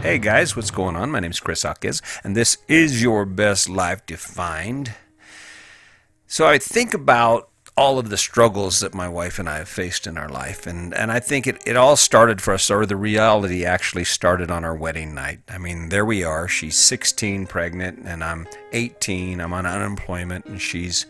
Hey guys, what's going on? My name's Chris Hawkins, and this is Your Best Life Defined. So I think about all of the struggles that my wife and I have faced in our life, and I think it all started for us, or the reality actually started on our wedding night. I mean, there we are. She's 16, pregnant, and I'm 18. I'm on unemployment, and she's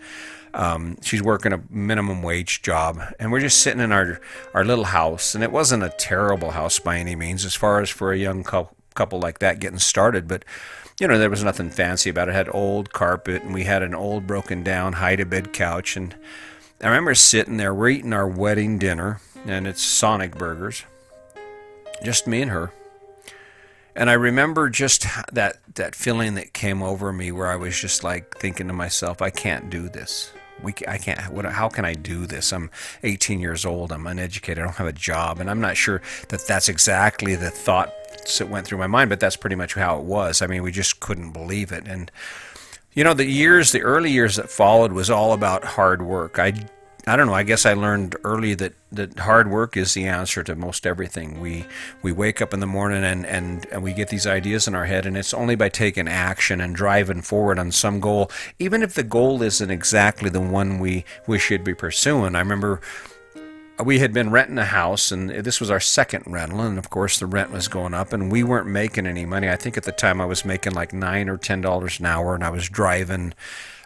working a minimum wage job, and we're just sitting in our little house. And it wasn't a terrible house by any means, as far as for a young couple like that getting started. But there was nothing fancy about it. It had old carpet, and we had an old broken down hide-a-bed couch. And I remember sitting there, we're eating our wedding dinner, and it's Sonic Burgers, just me and her. And I remember just that feeling that came over me, where I was just like thinking to myself, I can't do this. I can't. How can I do this? I'm 18 years old. I'm uneducated. I don't have a job, and I'm not sure that that's exactly the thoughts that went through my mind, but that's pretty much how it was. I mean, we just couldn't believe it. And the early years that followed was all about hard work. I don't know. I guess I learned early that hard work is the answer to most everything. We wake up in the morning and we get these ideas in our head, and it's only by taking action and driving forward on some goal, even if the goal isn't exactly the one we should be pursuing. I remember we had been renting a house, and this was our second rental, and of course the rent was going up, and we weren't making any money. I think at the time I was making like $9 or $10 an hour, and I was driving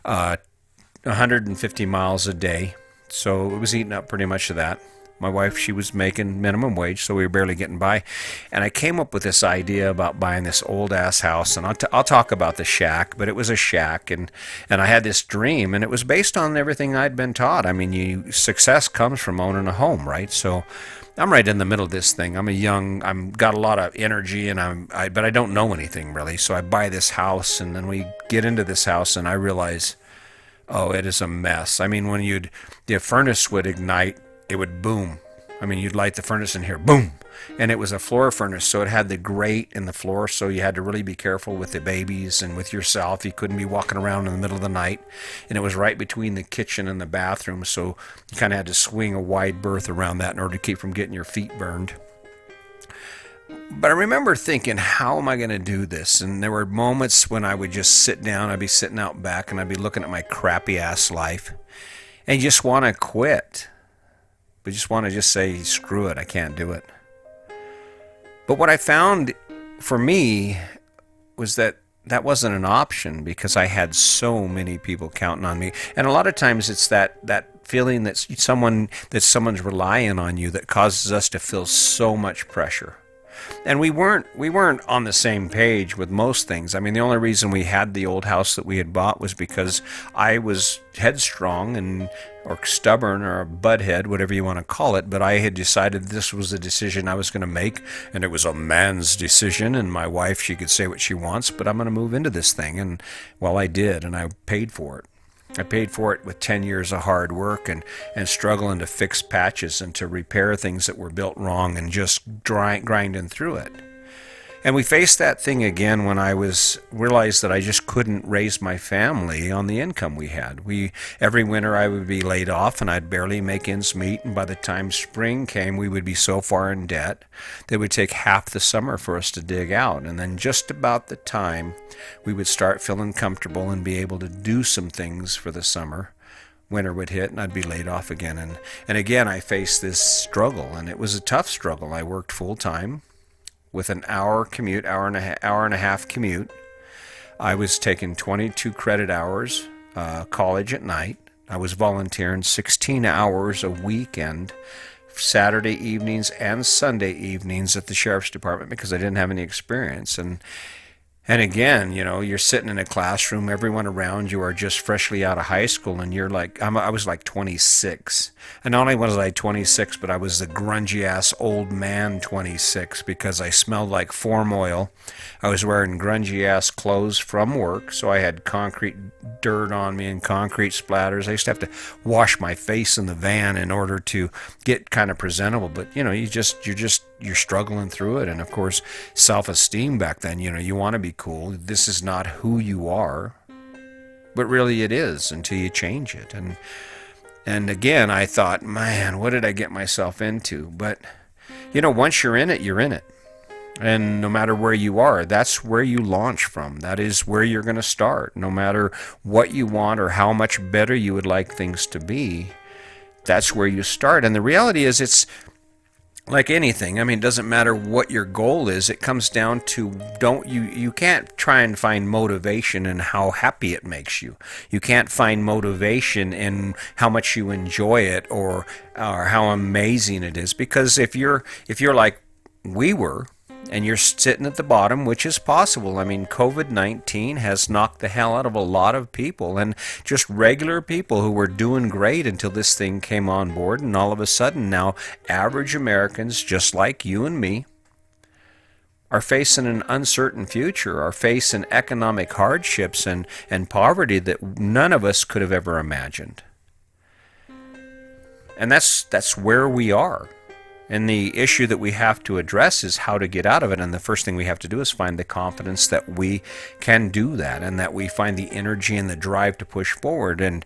150 miles a day. So it was eating up pretty much of that. My wife, she was making minimum wage, so we were barely getting by. And I came up with this idea about buying this old-ass house, and I'll talk about the shack, but it was a shack, and I had this dream, and it was based on everything I'd been taught. I mean, success comes from owning a home, right? So I'm right in the middle of this thing. I'm got a lot of energy, but I don't know anything really. So I buy this house, and then we get into this house, and I realize, oh, it is a mess. I mean, when the furnace would ignite, it would boom. I mean, you'd light the furnace in here, boom. And it was a floor furnace, so it had the grate in the floor, so you had to really be careful with the babies and with yourself. You couldn't be walking around in the middle of the night. And it was right between the kitchen and the bathroom, so you kind of had to swing a wide berth around that in order to keep from getting your feet burned. But I remember thinking, how am I going to do this? And there were moments when I would just sit down, I'd be sitting out back, and I'd be looking at my crappy ass life, and you just want to quit. But just want to just say, screw it, I can't do it. But what I found for me was that wasn't an option, because I had so many people counting on me. And a lot of times it's that feeling that someone's relying on you that causes us to feel so much pressure. And we weren't on the same page with most things. I mean, the only reason we had the old house that we had bought was because I was headstrong or stubborn, or a butthead, whatever you want to call it. But I had decided this was the decision I was going to make, and it was a man's decision. And my wife, she could say what she wants, but I'm going to move into this thing. And well, I did, and I paid for it. I paid for it with 10 years of hard work and struggling to fix patches and to repair things that were built wrong, and just grinding through it. And we faced that thing again when I realized that I just couldn't raise my family on the income we had. Every winter I would be laid off, and I'd barely make ends meet. And by the time spring came, we would be so far in debt that it would take half the summer for us to dig out. And then just about the time we would start feeling comfortable and be able to do some things for the summer, winter would hit, and I'd be laid off again. And again, I faced this struggle, and it was a tough struggle. I worked full time with an hour and a half commute. I was taking 22 credit hours, college at night. I was volunteering 16 hours a weekend, Saturday evenings and Sunday evenings at the sheriff's department, because I didn't have any experience. And again, you're sitting in a classroom, everyone around you are just freshly out of high school, and you're like, I was like 26. And not only was I 26, but I was the grungy ass old man 26, because I smelled like form oil. I was wearing grungy ass clothes from work, so I had concrete dirt on me and concrete splatters. I used to have to wash my face in the van in order to get kind of presentable. But you're struggling through it. And of course, self-esteem back then, you want to be cool. This is not who you are, but really it is, until you change it. And again, I thought, man, what did I get myself into? But once you're in it, you're in it. And no matter where you are, that's where you launch from. That is where you're going to start. No matter what you want or how much better you would like things to be, that's where you start. And the reality is, it's like anything. I mean, it doesn't matter what your goal is. It comes down to, you can't try and find motivation in how happy it makes you. You can't find motivation in how much you enjoy it, or how amazing it is. Because if you're like we were, and you're sitting at the bottom, which is possible. I mean, COVID-19 has knocked the hell out of a lot of people, and just regular people who were doing great until this thing came on board, and all of a sudden now average Americans, just like you and me, are facing an uncertain future, are facing economic hardships and poverty that none of us could have ever imagined. And that's where we are. And the issue that we have to address is how to get out of it. And the first thing we have to do is find the confidence that we can do that, and that we find the energy and the drive to push forward. And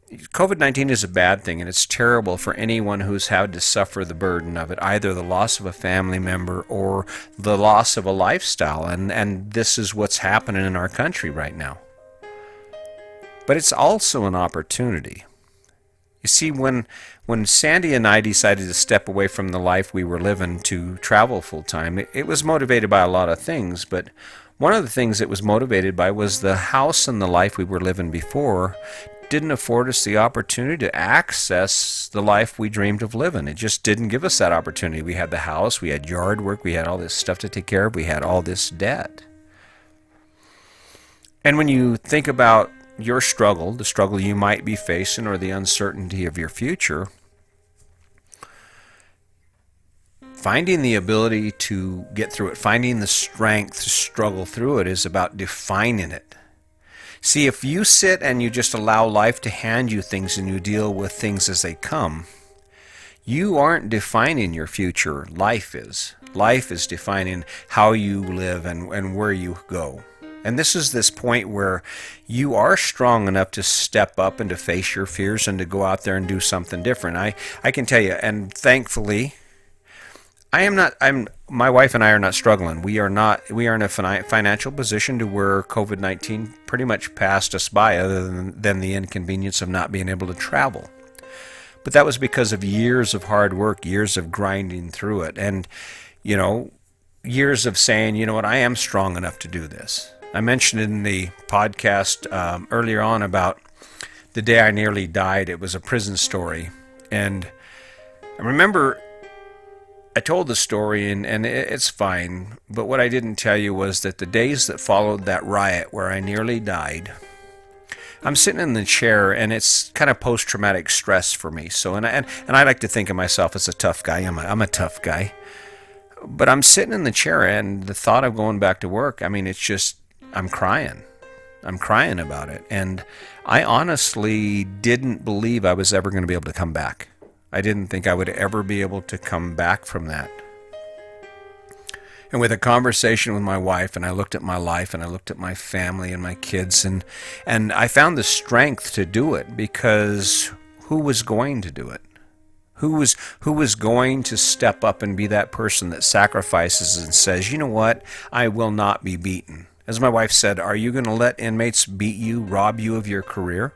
COVID-19 is a bad thing, and it's terrible for anyone who's had to suffer the burden of it, either the loss of a family member or the loss of a lifestyle. And this is what's happening in our country right now. But it's also an opportunity. You see, when Sandy and I decided to step away from the life we were living to travel full time, it was motivated by a lot of things, but one of the things it was motivated by was the house and the life we were living before didn't afford us the opportunity to access the life we dreamed of living. It just didn't give us that opportunity. We had the house, we had yard work, we had all this stuff to take care of, we had all this debt. And when you think about your struggle, the struggle you might be facing, or the uncertainty of your future, finding the ability to get through it, finding the strength to struggle through it, is about defining it. See, if you sit and you just allow life to hand you things and you deal with things as they come, you aren't defining your future. Life is. Life is defining how you live and where you go. And this is this point where you are strong enough to step up and to face your fears and to go out there and do something different. I can tell you, and thankfully, my wife and I are not struggling. We are in a financial position to where COVID-19 pretty much passed us by, other than the inconvenience of not being able to travel. But that was because of years of hard work, years of grinding through it, and, years of saying, you know what, I am strong enough to do this. I mentioned in the podcast earlier on about the day I nearly died. It was a prison story. And I remember I told the story, and it's fine. But what I didn't tell you was that the days that followed that riot where I nearly died, I'm sitting in the chair, and it's kind of post-traumatic stress for me. So, and I like to think of myself as a tough guy. I'm a tough guy. But I'm sitting in the chair, and the thought of going back to work, I mean, it's just, I'm crying. I'm crying about it. And I honestly didn't believe I was ever going to be able to come back. I didn't think I would ever be able to come back from that. And with a conversation with my wife, and I looked at my life, and I looked at my family and my kids, and I found the strength to do it, because who was going to do it? Who was going to step up and be that person that sacrifices and says, you know what, I will not be beaten. As my wife said, are you going to let inmates beat you, rob you of your career?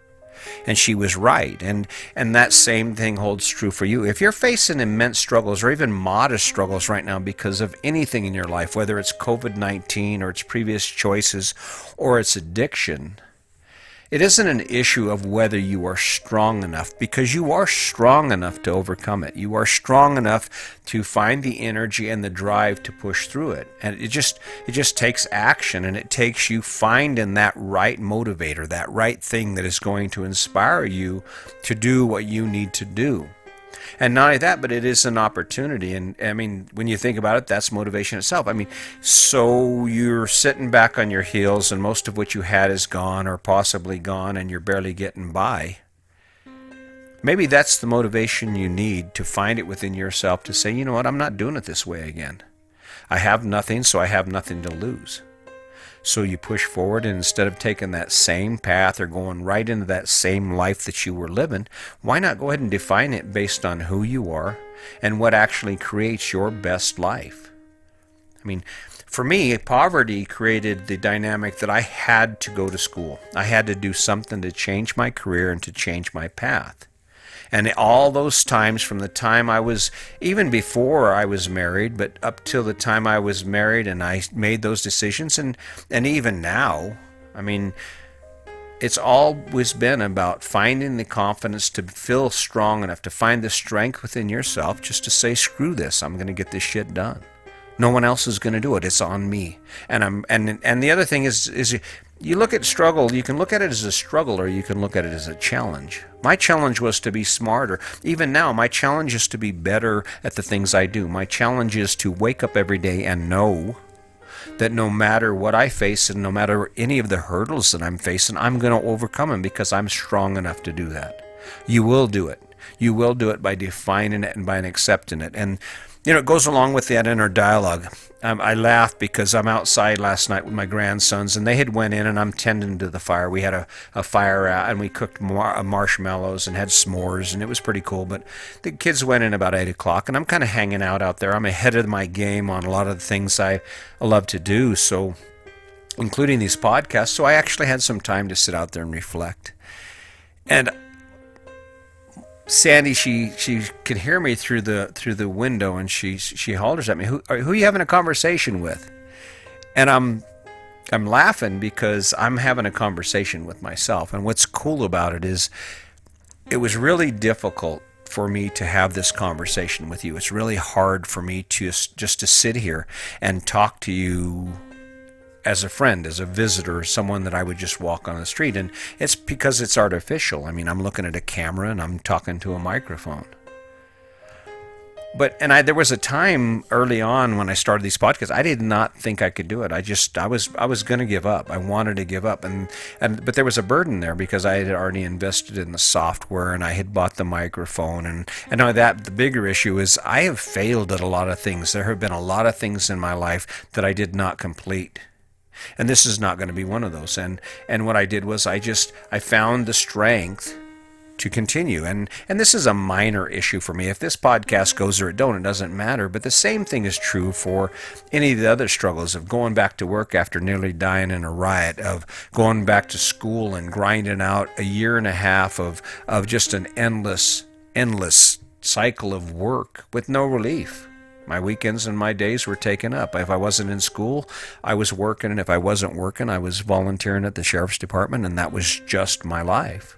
And she was right. And that same thing holds true for you. If you're facing immense struggles or even modest struggles right now because of anything in your life, whether it's COVID-19 or it's previous choices or it's addiction, it isn't an issue of whether you are strong enough, because you are strong enough to overcome it. You are strong enough to find the energy and the drive to push through it. And it just takes action, and it takes you finding that right motivator, that right thing that is going to inspire you to do what you need to do. And not only that, but it is an opportunity. And I mean, when you think about it, that's motivation itself. I mean, so you're sitting back on your heels, and most of what you had is gone or possibly gone, and you're barely getting by. Maybe that's the motivation you need to find it within yourself to say, you know what, I'm not doing it this way again. I have nothing, so I have nothing to lose. So you push forward, and instead of taking that same path or going right into that same life that you were living, why not go ahead and define it based on who you are and what actually creates your best life? I mean, for me, poverty created the dynamic that I had to go to school. I had to do something to change my career and to change my path. And all those times, from the time I was, even before I was married, but up till the time I was married and I made those decisions, and even now, I mean, it's always been about finding the confidence to feel strong enough, to find the strength within yourself just to say, screw this, I'm going to get this shit done. No one else is going to do it. It's on me. And the other thing is you look at struggle, you can look at it as a struggle or you can look at it as a challenge. My challenge was to be smarter. Even now, my challenge is to be better at the things I do. My challenge is to wake up every day and know that no matter what I face and no matter any of the hurdles that I'm facing, I'm going to overcome them because I'm strong enough to do that. You will do it. You will do it by defining it and by accepting it. And it goes along with that inner dialogue. I laughed because I'm outside last night with my grandsons, and they had went in, and I'm tending to the fire. We had a fire out, and we cooked marshmallows and had s'mores, and it was pretty cool. But the kids went in about 8 o'clock, and I'm kind of hanging out there. I'm ahead of my game on a lot of the things I love to do, so including these podcasts. So I actually had some time to sit out there and reflect. And Sandy, she can hear me through the window, and she hollers at me, "Who are you having a conversation with?" And I'm laughing because I'm having a conversation with myself. And what's cool about it is, it was really difficult for me to have this conversation with you. It's really hard for me to just to sit here and talk to you as a friend, as a visitor, someone that I would just walk on the street. And it's because it's artificial. I mean, I'm looking at a camera and I'm talking to a microphone. There was a time early on when I started these podcasts, I did not think I could do it. I was going to give up. I wanted to give up. But there was a burden there because I had already invested in the software and I had bought the microphone. And now that the bigger issue is I have failed at a lot of things. There have been a lot of things in my life that I did not complete. And this is not going to be one of those. And what I did was I found the strength to continue. And this is a minor issue for me. If this podcast goes or it doesn't matter. But the same thing is true for any of the other struggles of going back to work after nearly dying in a riot, of going back to school and grinding out a year and a half of just an endless cycle of work with no relief. My weekends and my days were taken up. If I wasn't in school, I was working, and if I wasn't working, I was volunteering at the sheriff's department, and that was just my life.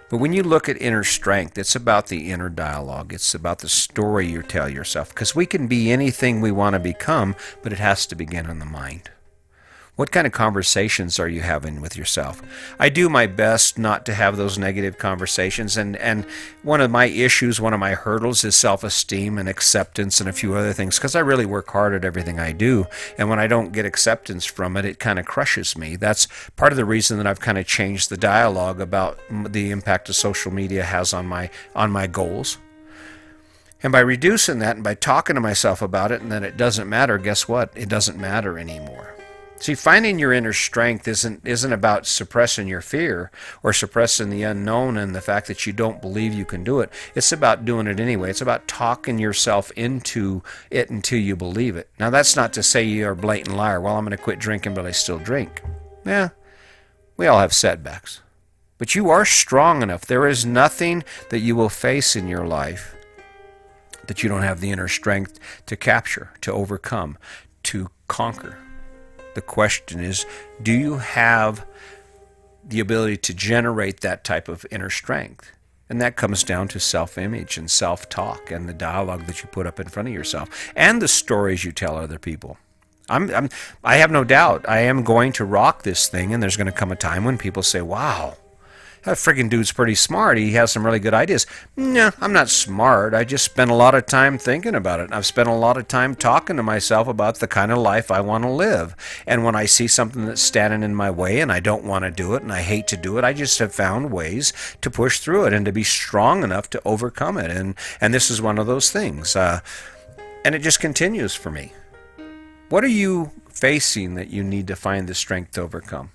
But when you look at inner strength, it's about the inner dialogue. It's about the story you tell yourself, because we can be anything we want to become, but it has to begin in the mind. What kind of conversations are you having with yourself? I do my best not to have those negative conversations, and one of my issues, one of my hurdles is self-esteem and acceptance and a few other things, because I really work hard at everything I do, and when I don't get acceptance from it, it kind of crushes me. That's part of the reason that I've kind of changed the dialogue about the impact of social media has on my goals. And by reducing that and by talking to myself about it and that it doesn't matter, guess what? It doesn't matter anymore. See, finding your inner strength isn't about suppressing your fear or suppressing the unknown and the fact that you don't believe you can do it. It's about doing it anyway. It's about talking yourself into it until you believe it. Now, that's not to say you're a blatant liar. Well, I'm going to quit drinking, but I still drink. Yeah, we all have setbacks. But you are strong enough. There is nothing that you will face in your life that you don't have the inner strength to capture, to overcome, to conquer. The question is, do you have the ability to generate that type of inner strength? And that comes down to self-image and self-talk and the dialogue that you put up in front of yourself and the stories you tell other people. I have no doubt I am going to rock this thing, and there's going to come a time when people say, wow, that friggin' dude's pretty smart. He has some really good ideas. No, I'm not smart. I just spent a lot of time thinking about it. I've spent a lot of time talking to myself about the kind of life I want to live. And when I see something that's standing in my way and I don't want to do it and I hate to do it, I just have found ways to push through it and to be strong enough to overcome it. And this is one of those things. And it just continues for me. What are you facing that you need to find the strength to overcome?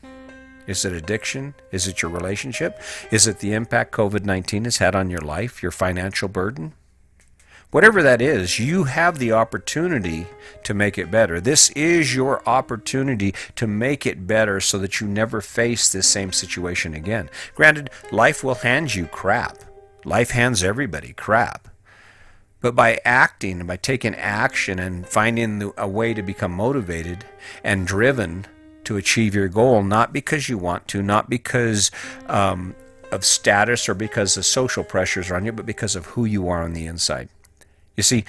Is it addiction? Is it your relationship? Is it the impact COVID-19 has had on your life, your financial burden? Whatever that is, you have the opportunity to make it better. This is your opportunity to make it better so that you never face this same situation again. Granted, life will hand you crap. Life hands everybody crap. But by acting, by taking action and finding a way to become motivated and driven to achieve your goal, not because you want to, not because of status or because the social pressures are on you, but because of who you are on the inside. You see,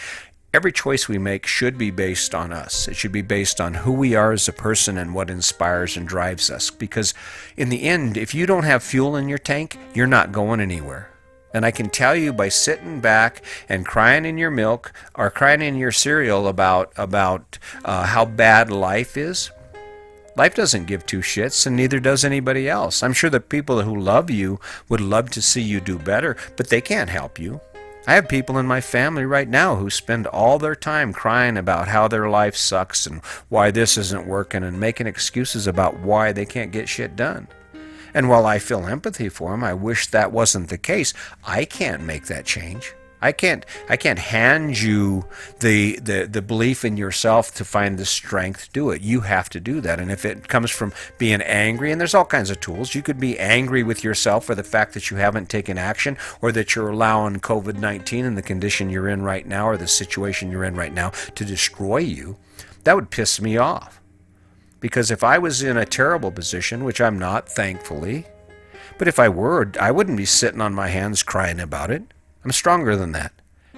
every choice we make should be based on us. It should be based on who we are as a person and what inspires and drives us. Because in the end, if you don't have fuel in your tank, you're not going anywhere. And I can tell you by sitting back and crying in your milk or crying in your cereal about how bad life is, life doesn't give two shits, and neither does anybody else. I'm sure the people who love you would love to see you do better, but they can't help you. I have people in my family right now who spend all their time crying about how their life sucks and why this isn't working and making excuses about why they can't get shit done. And while I feel empathy for them, I wish that wasn't the case. I can't make that change. I can't hand you the belief in yourself to find the strength to do it. You have to do that. And if it comes from being angry, and there's all kinds of tools, you could be angry with yourself for the fact that you haven't taken action, or that you're allowing COVID-19 and the condition you're in right now, or the situation you're in right now, to destroy you. That would piss me off. Because if I was in a terrible position, which I'm not, thankfully, but if I were, I wouldn't be sitting on my hands crying about it. I'm stronger than that.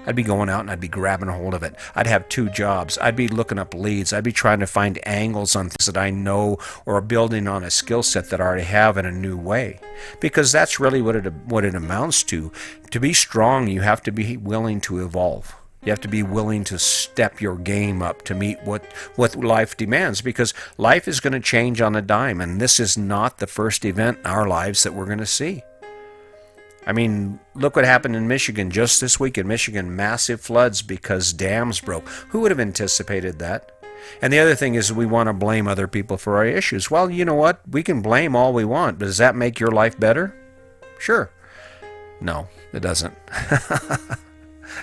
I'd be going out and I'd be grabbing a hold of it. I'd have 2 jobs. I'd be looking up leads. I'd be trying to find angles on things that I know, or building on a skill set that I already have in a new way. Because that's really what it amounts to. To be strong, you have to be willing to evolve. You have to be willing to step your game up to meet what life demands, because life is going to change on a dime, and this is not the first event in our lives that we're going to see. I mean, look what happened in Michigan just this week. In Michigan, massive floods because dams broke. Who would have anticipated that? And the other thing is, we want to blame other people for our issues. Well, you know what? We can blame all we want, but does that make your life better? Sure. No, it doesn't.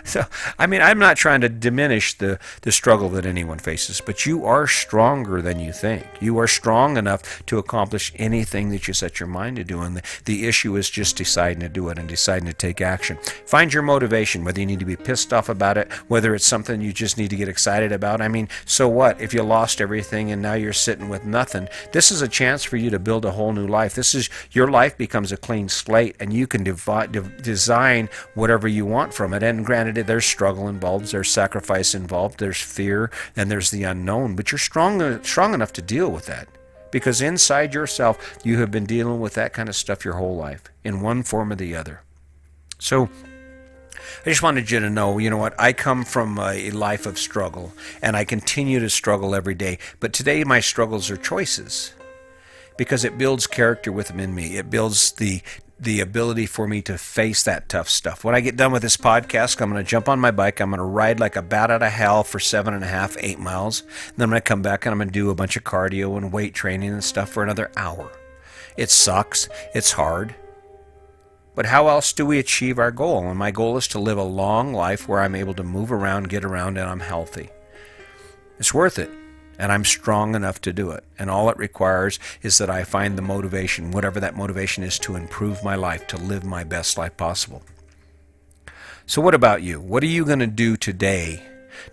So, I mean, I'm not trying to diminish the struggle that anyone faces, but you are stronger than you think. You are strong enough to accomplish anything that you set your mind to do, and the issue is just deciding to do it and deciding to take action. Find your motivation, whether you need to be pissed off about it, whether it's something you just need to get excited about. I mean, so what if you lost everything and now you're sitting with nothing? This is a chance for you to build a whole new life. Your life becomes a clean slate, and you can design whatever you want from it. And granted, there's struggle involved, there's sacrifice involved, there's fear, and there's the unknown. But you're strong enough to deal with that, because inside yourself, you have been dealing with that kind of stuff your whole life, in one form or the other. So I just wanted you to know, you know what, I come from a life of struggle, and I continue to struggle every day. But today my struggles are choices, because it builds character within me. It builds the ability for me to face that tough stuff. When I get done with this podcast, I'm going to jump on my bike. I'm going to ride like a bat out of hell for 7.5, 8 miles. Then I'm going to come back and I'm going to do a bunch of cardio and weight training and stuff for another hour. It sucks. It's hard. But how else do we achieve our goal? And my goal is to live a long life where I'm able to move around, get around, and I'm healthy. It's worth it. And I'm strong enough to do it. And all it requires is that I find the motivation, whatever that motivation is, to improve my life, to live my best life possible. So what about you? What are you going to do today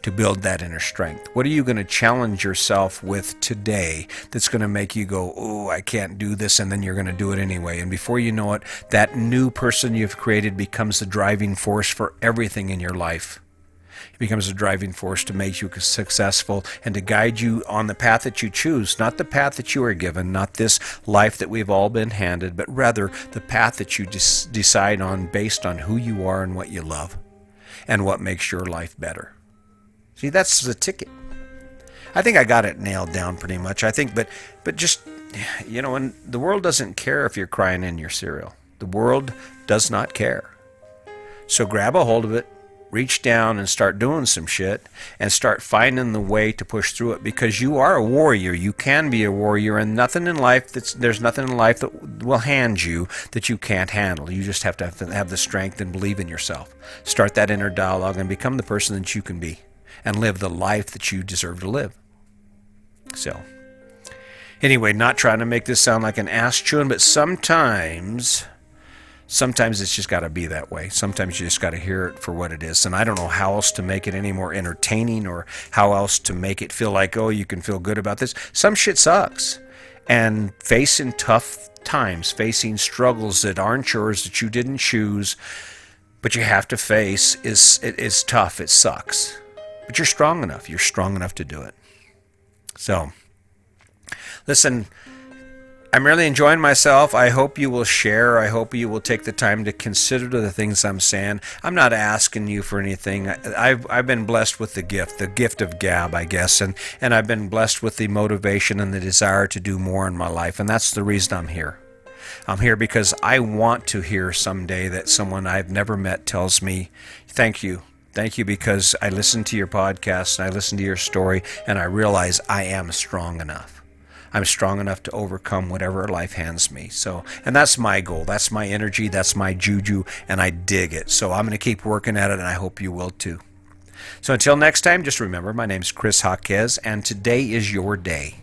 to build that inner strength? What are you going to challenge yourself with today that's going to make you go, oh, I can't do this, and then you're going to do it anyway? And before you know it, that new person you've created becomes the driving force for everything in your life. It becomes a driving force to make you successful and to guide you on the path that you choose, not the path that you are given, not this life that we've all been handed, but rather the path that you decide on based on who you are and what you love and what makes your life better. See, that's the ticket. I think I got it nailed down pretty much. I think, but just, you know, and the world doesn't care if you're crying in your cereal. The world does not care. So grab a hold of it. reach down and start doing some shit and start finding the way to push through it, because you are a warrior. You can be a warrior, and there's nothing in life that will hand you that you can't handle. You just have to have the strength and believe in yourself. Start that inner dialogue and become the person that you can be and live the life that you deserve to live. So, anyway, not trying to make this sound like an ass chewing, but sometimes it's just got to be that way. Sometimes you just got to hear it for what it is. And I don't know how else to make it any more entertaining, or how else to make it feel like, oh, you can feel good about this. Some shit sucks. And facing tough times, facing struggles that aren't yours, that you didn't choose, but you have to face, is tough. It sucks. But you're strong enough. You're strong enough to do it. So, listen, I'm really enjoying myself. I hope you will share. I hope you will take the time to consider the things I'm saying. I'm not asking you for anything. I've been blessed with the gift of gab, I guess, and I've been blessed with the motivation and the desire to do more in my life, and that's the reason I'm here. I'm here because I want to hear someday that someone I've never met tells me, thank you. Thank you, because I listened to your podcast and I listened to your story, and I realize I am strong enough. I'm strong enough to overcome whatever life hands me. So, and that's my goal. That's my energy. That's my juju, and I dig it. So I'm going to keep working at it, and I hope you will too. So until next time, just remember, my name's Chris Jaquez, and today is your day.